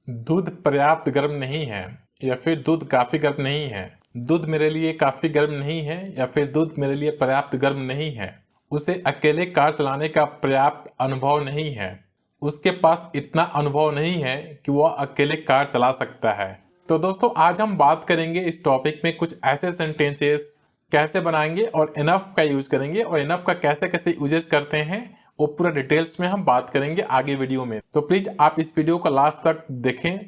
दूध पर्याप्त गर्म नहीं है या फिर दूध काफ़ी गर्म नहीं है। दूध मेरे लिए काफ़ी गर्म नहीं है या फिर दूध मेरे लिए पर्याप्त गर्म नहीं है। उसे अकेले कार चलाने का पर्याप्त अनुभव नहीं है। उसके पास इतना अनुभव नहीं है कि वह अकेले कार चला सकता है। तो दोस्तों, आज हम बात करेंगे इस टॉपिक में कुछ ऐसे सेंटेंसेस कैसे बनाएंगे और इनफ का यूज करेंगे और इनफ का कैसे कैसे यूजेस करते हैं वो पूरा डिटेल्स में हम बात करेंगे आगे वीडियो में। तो प्लीज आप इस वीडियो को लास्ट तक देखें।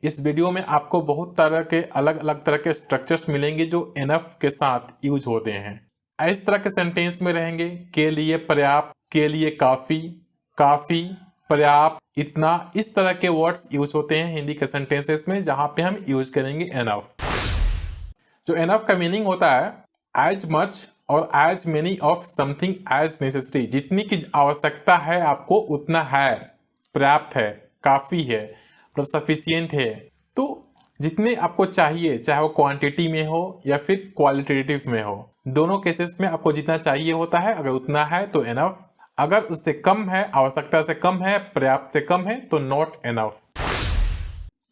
इस वीडियो में आपको बहुत तरह के अलग अलग तरह के स्ट्रक्चर्स मिलेंगे जो इनफ के साथ यूज होते हैं। इस तरह के सेंटेंस में रहेंगे के लिए पर्याप्त, के लिए काफी, काफी, पर्याप्त, इतना, इस तरह के वर्ड्स यूज होते हैं हिंदी के सेंटेंसेस में जहां पे हम यूज करेंगे इनफ। जो इनफ का मीनिंग होता है एज मच और as many of something as necessary, जितनी की आवश्यकता है आपको उतना है, पर्याप्त है, काफ़ी है, मतलब सफिशियंट है। तो जितने आपको चाहिए, चाहे वो क्वांटिटी में हो या फिर क्वालिटेटिव में हो, दोनों केसेस में आपको जितना चाहिए होता है, अगर उतना है तो इनफ, अगर उससे कम है, आवश्यकता से कम है, पर्याप्त से कम है तो नॉट इनफ।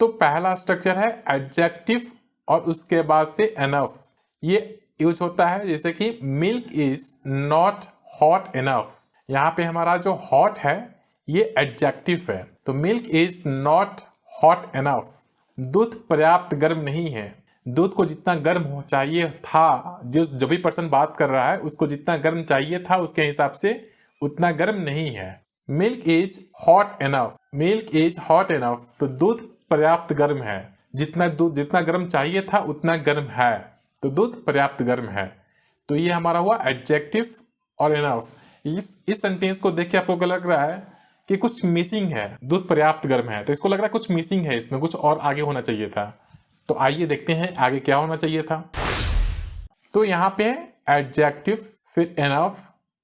तो पहला स्ट्रक्चर है एडजेक्टिव और उसके बाद से इनफ। ये यूज होता है जैसे कि milk is not hot enough. यहाँ पे हमारा जो हॉट है ये एडजेक्टिव है, तो milk is not hot enough. दूध पर्याप्त गर्म नहीं है। दूध को जितना गर्म चाहिए था, जो भी पर्सन बात कर रहा है उसको जितना गर्म चाहिए था उसके हिसाब से उतना गर्म नहीं है। Milk is hot enough, milk is hot enough, तो दूध पर्याप्त गर्म है। जितना गर्म चाहिए था उतना गर्म है, तो दूध पर्याप्त गर्म है। तो ये हमारा हुआ एडजेक्टिव और इनफ। इस सेंटेंस को देख के आपको लग रहा है कि कुछ मिसिंग है, दूध पर्याप्त गर्म है, तो इसको लग रहा है कुछ मिसिंग है, इसमें कुछ और आगे होना चाहिए था। तो आइए देखते हैं आगे क्या होना चाहिए था। तो यहाँ पे है एडजेक्टिव, फिर इनफ,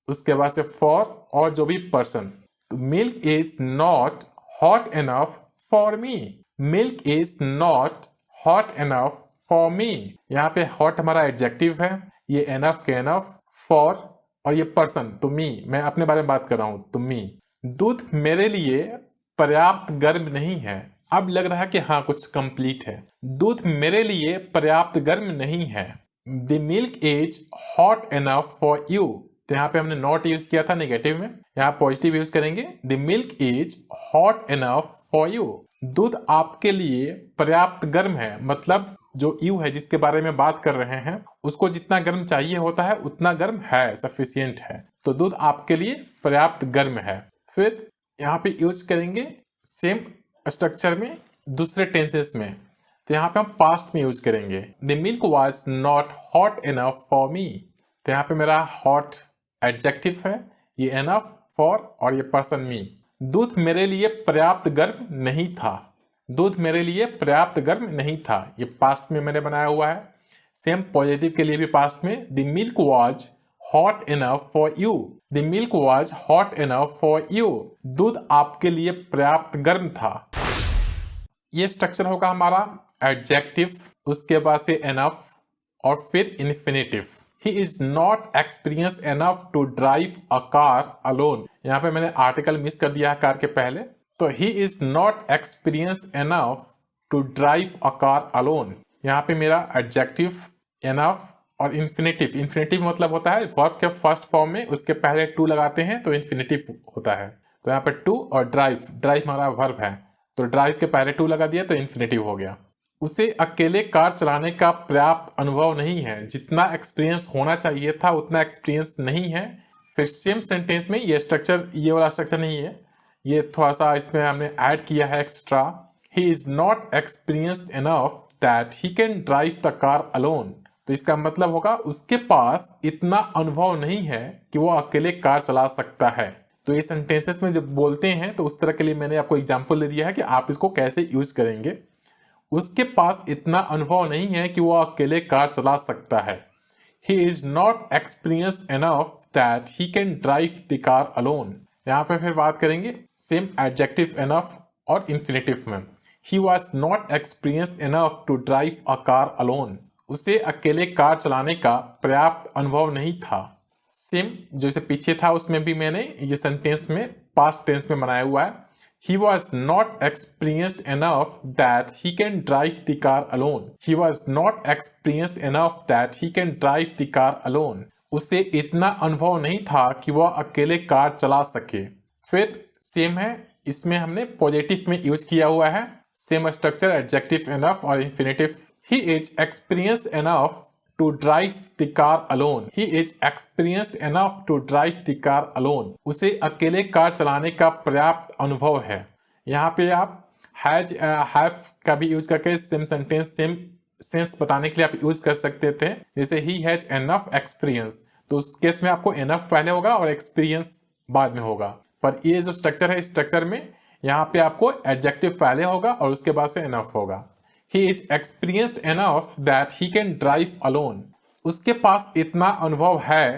उसके बाद से फॉर और जो भी पर्सन। तो milk is not hot enough for me, milk is not hot enough for मी। यहाँ पे हॉट हमारा एडजेक्टिव है, ये एनफ के एनफ, फॉर और ये पर्सन तो मी, मैं अपने बारे में बात कर रहा हूं तो मी। दूध मेरे लिए पर्याप्त गर्म नहीं है। अब लग रहा है कि हाँ कुछ कंप्लीट है। दूध मेरे लिए पर्याप्त गर्म नहीं है। The milk is hot enough for you. तो यहाँ पे हमने नॉट यूज किया था नेगेटिव में, यहाँ पॉजिटिव यूज करेंगे। The milk is hot enough for you. दूध आपके लिए पर्याप्त गर्म है, मतलब जो यू है जिसके बारे में बात कर रहे हैं उसको जितना गर्म चाहिए होता है उतना गर्म है, सफिशियंट है, तो दूध आपके लिए पर्याप्त गर्म है। फिर यहाँ पे यूज करेंगे सेम स्ट्रक्चर में दूसरे टेंसेस में, तो यहाँ पे हम पास्ट में यूज करेंगे। The milk was not hot enough for मी। तो यहाँ पे मेरा हॉट एडजेक्टिव है, ये इनफ, फॉर और ये पर्सन मी। दूध मेरे लिए पर्याप्त गर्म नहीं था। दूध मेरे लिए पर्याप्त गर्म नहीं था, ये पास्ट में मैंने बनाया हुआ है। सेम पॉजिटिव के लिए भी पास्ट में, the milk was hot enough for you, the milk was hot enough for you. दूध आपके लिए पर्याप्त गर्म था। ये स्ट्रक्चर होगा हमारा एडजेक्टिव, उसके बाद से इनफ और फिर infinitive. He is not experienced enough to drive a car alone। यहाँ पे मैंने आर्टिकल मिस कर दिया है कार के पहले, तो he is not experienced enough to drive a car alone। यहाँ पे मेरा एडजेक्टिव, enough और इन्फिनेटिव। इन्फिनेटिव मतलब होता है वर्ब के फर्स्ट फॉर्म में उसके पहले टू लगाते हैं तो इन्फिनेटिव होता है। तो यहाँ पे टू और ड्राइव, ड्राइव हमारा वर्ब है तो ड्राइव के पहले टू लगा दिया तो इन्फिनेटिव हो गया। उसे अकेले कार चलाने का पर्याप्त अनुभव नहीं है, जितना एक्सपीरियंस होना चाहिए था उतना एक्सपीरियंस नहीं है। फिर सेम सेंटेंस में ये स्ट्रक्चर, ये वाला स्ट्रक्चर नहीं है, ये थोड़ा सा इसमें हमने ऐड किया है extra. He is not experienced enough that he can drive the car alone. तो इसका मतलब होगा उसके पास इतना अनुभव नहीं है कि वो अकेले कार चला सकता है। तो ये सेंटेंसेस में जब बोलते हैं तो उस तरह के लिए मैंने आपको एग्जाम्पल दे दिया है कि आप इसको कैसे यूज करेंगे। उसके पास इतना अनुभव नहीं है कि वो अकेले कार चला सकता है। He is not experienced enough that he can drive the car alone। यहाँ पे फिर बात करेंगे सेम एडजेक्टिव enough और इन्फिनेटिव में। He was not experienced enough to drive a car alone। उसे अकेले कार चलाने का पर्याप्त अनुभव नहीं था। सेम जैसे पीछे था उसमें भी मैंने ये सेंटेंस में पास्ट टेंस में बनाया हुआ है। He was not experienced enough that he can drive the car alone. He was not experienced enough that he can drive the car alone. उसे इतना अनुभव नहीं था कि वह अकेले कार चला सके। फिर सेम है, इसमें हमने पॉजिटिव में यूज किया हुआ है, सेम स्ट्रक्चर, एडजेक्टिव एनफ और infinitive. He is experienced enough to drive the car alone. He is experienced enough to drive the car alone. उसे अकेले कार चलाने का पर्याप्त अनुभव है। यहाँ पे आप हैज हैव का भी यूज करके सेम सेंटेंस सेम सेंस बताने के लिए आप यूज कर सकते थे। जैसे ही हैज एनफ एक्सपीरियंस, तो उस केस में आपको एनफ पहले होगा और एक्सपीरियंस बाद में होगा। पर ये जो स्ट्रक्चर है, इस स्ट्रक्चर में यहाँ पे आपको एडजेक्टिव पहले होगा और उसके बाद से एनफ होगा। He is experienced enough that he can drive alone. उसके पास इतना अनुभव है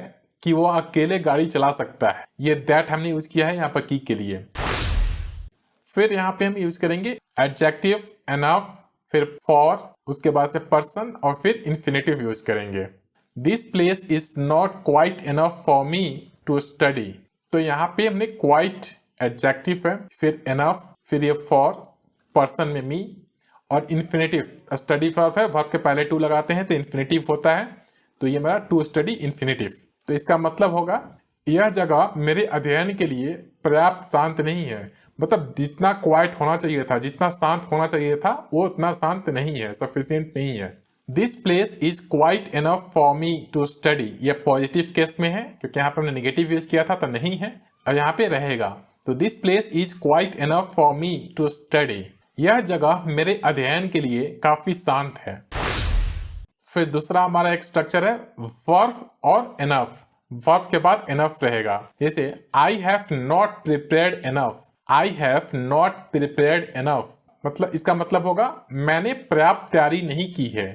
कि वो अकेले गाड़ी चला सकता है। ये that हमने यूज किया है यहाँ पर की के लिए। फिर यहाँ पे हम यूज करेंगे एडजेक्टिव enough, फिर for, उसके बाद से person और फिर infinitive यूज करेंगे। This place is not quite enough for me to study. तो यहाँ पे हमने quite एडजेक्टिव है, फिर enough, फिर ये for, person में me और इन्फिनेटिव स्टडी वर्ब है, वर्ब के पहले टू लगाते हैं तो इन्फिनेटिव होता है। तो ये मेरा टू स्टडी इन्फिनेटिव। तो इसका मतलब होगा यह जगह मेरे अध्ययन के लिए पर्याप्त शांत नहीं है। मतलब जितना क्वाइट होना चाहिए था, जितना शांत होना चाहिए था, वो उतना शांत नहीं है, सफिशिएंट नहीं है। This place is quite enough for me to study. ये पॉजिटिव केस में है क्योंकि यहाँ पे हमने नेगेटिव यूज किया था तो नहीं है, और यहाँ पे रहेगा। तो this place is quite enough for me to study. यह जगह मेरे अध्ययन के लिए काफी शांत है। फिर दूसरा हमारा एक स्ट्रक्चर है वर्ब और एनफ। वर्ब के बाद एनफ रहेगा। जैसे I have not prepared enough. I have not prepared enough, मतलब इसका मतलब होगा मैंने पर्याप्त तैयारी नहीं की है।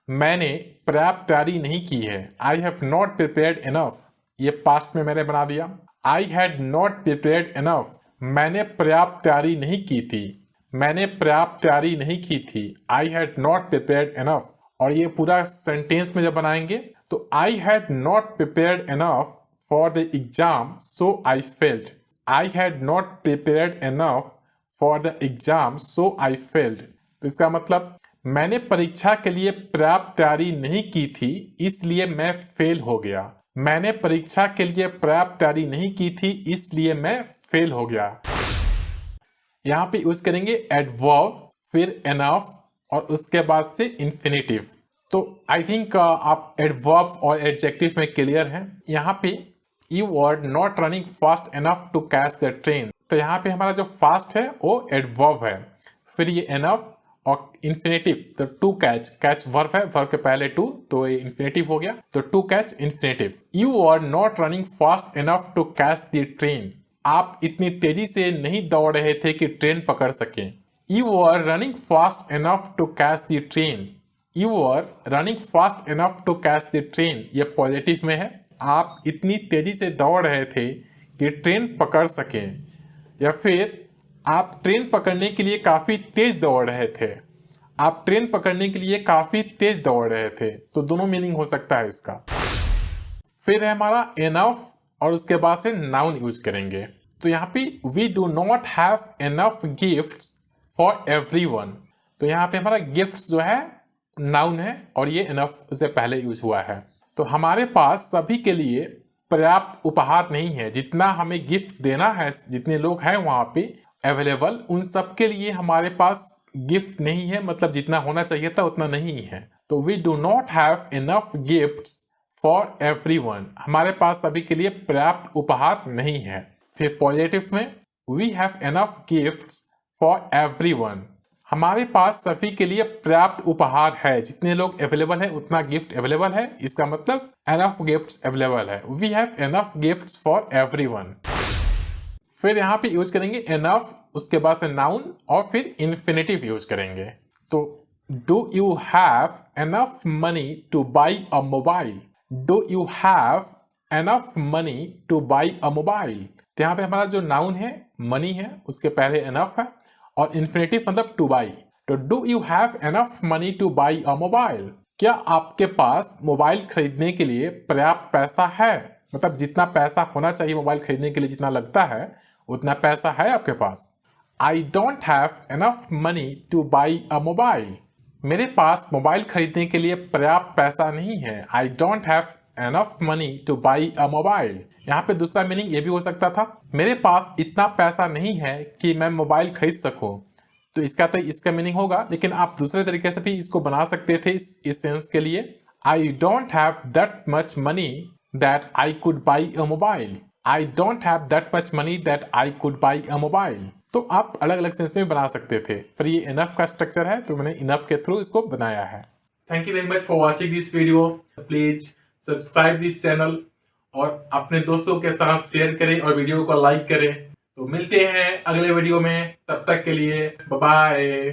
मैंने पर्याप्त तैयारी नहीं की है। I have not prepared enough, ये पास्ट में मैंने बना दिया। I had not prepared enough, मैंने पर्याप्त तैयारी नहीं की थी। मैंने पर्याप्त तैयारी नहीं की थी। I had not prepared enough. और ये पूरा सेंटेंस में जब बनाएंगे तो I had not prepared enough for the exam so I failed. I had not prepared enough for the exam so I failed. तो इसका मतलब मैंने परीक्षा के लिए पर्याप्त तैयारी नहीं की थी, इसलिए मैं फेल हो गया। मैंने परीक्षा के लिए पर्याप्त तैयारी नहीं की थी, इसलिए मैं फेल हो गया। यहाँ पे यूज करेंगे एडवर्ब, फिर एनफ और उसके बाद से इन्फिनेटिव। तो आई थिंक आप एडवर्ब और एडजेक्टिव में क्लियर हैं। यहाँ पे you were not running fast enough to catch the train. तो यहाँ पे हमारा जो फास्ट है वो एडवर्ब है, फिर ये एनफ और इन्फिनेटिव। तो टू कैच, कैच वर्ब है, वर्ब के पहले टू, तो ये इन्फिनेटिव हो गया। तो to catch infinitive. You were not running fast enough to catch the train. आप इतनी तेजी से नहीं दौड़ रहे थे कि ट्रेन पकड़ सकें। You were running fast enough to catch the train. You were running fast enough to catch the train, ये पॉजिटिव में है। आप इतनी तेजी से दौड़ रहे थे कि ट्रेन पकड़ सकें, या फिर आप ट्रेन पकड़ने के लिए काफ़ी तेज दौड़ रहे थे। आप ट्रेन पकड़ने के लिए काफ़ी तेज दौड़ रहे थे। तो दोनों मीनिंग हो सकता है इसका। फिर है हमारा एनफ और उसके बाद से नाउन यूज करेंगे। तो यहाँ पे we do not have enough gifts for everyone. तो यहाँ पे हमारा गिफ्ट्स जो है नाउन है और ये एनफ से पहले यूज हुआ है। तो हमारे पास सभी के लिए पर्याप्त उपहार नहीं है। जितना हमें गिफ्ट देना है, जितने लोग हैं वहाँ पे अवेलेबल, उन सब के लिए हमारे पास गिफ्ट नहीं है। मतलब जितना होना चाहिए था उतना नहीं है। तो we do not have enough gifts for everyone, हमारे पास सभी के लिए पर्याप्त उपहार नहीं है। फिर पॉजिटिव में we have enough gifts for everyone, हमारे पास सभी के लिए पर्याप्त उपहार है। जितने लोग अवेलेबल है उतना गिफ्ट अवेलेबल है, इसका मतलब एनफ गिफ्ट्स अवेलेबल है। We have enough gifts for everyone. फिर यहाँ पे यूज करेंगे एनफ, उसके बाद से नाउन और फिर इन्फिनेटिव यूज करेंगे। तो do you have enough money to buy a mobile. Do you have enough money to buy a mobile. तो यहाँ पे हमारा जो नाउन है मनी है, उसके पहले एनफ है और इन्फिनेटिव मतलब टू बाई। तो do you have enough money to buy a mobile, क्या आपके पास मोबाइल खरीदने के लिए पर्याप्त पैसा है। मतलब जितना पैसा होना चाहिए मोबाइल खरीदने के लिए, जितना लगता है उतना पैसा है आपके पास। I don't have enough money to buy a mobile. मेरे पास मोबाइल खरीदने के लिए पर्याप्त पैसा नहीं है। आई don't have enough money to buy a mobile. यहाँ पे दूसरा मीनिंग ये भी हो सकता था, मेरे पास इतना पैसा नहीं है कि मैं मोबाइल खरीद सकूं। तो इसका मीनिंग होगा, लेकिन आप दूसरे तरीके से भी इसको बना सकते थे इस सेंस के लिए। आई don't have that much money that I could by a mobile. I don't have that much money that I could by a mobile. तो आप अलग अलग सेंस में बना सकते थे, पर ये इनफ का स्ट्रक्चर है तो मैंने इनफ के थ्रू इसको बनाया है। Thank you very much for watching this video. Please subscribe this channel और अपने दोस्तों के साथ शेयर करें और वीडियो को लाइक करें। तो मिलते हैं अगले वीडियो में, तब तक के लिए बाय बाय।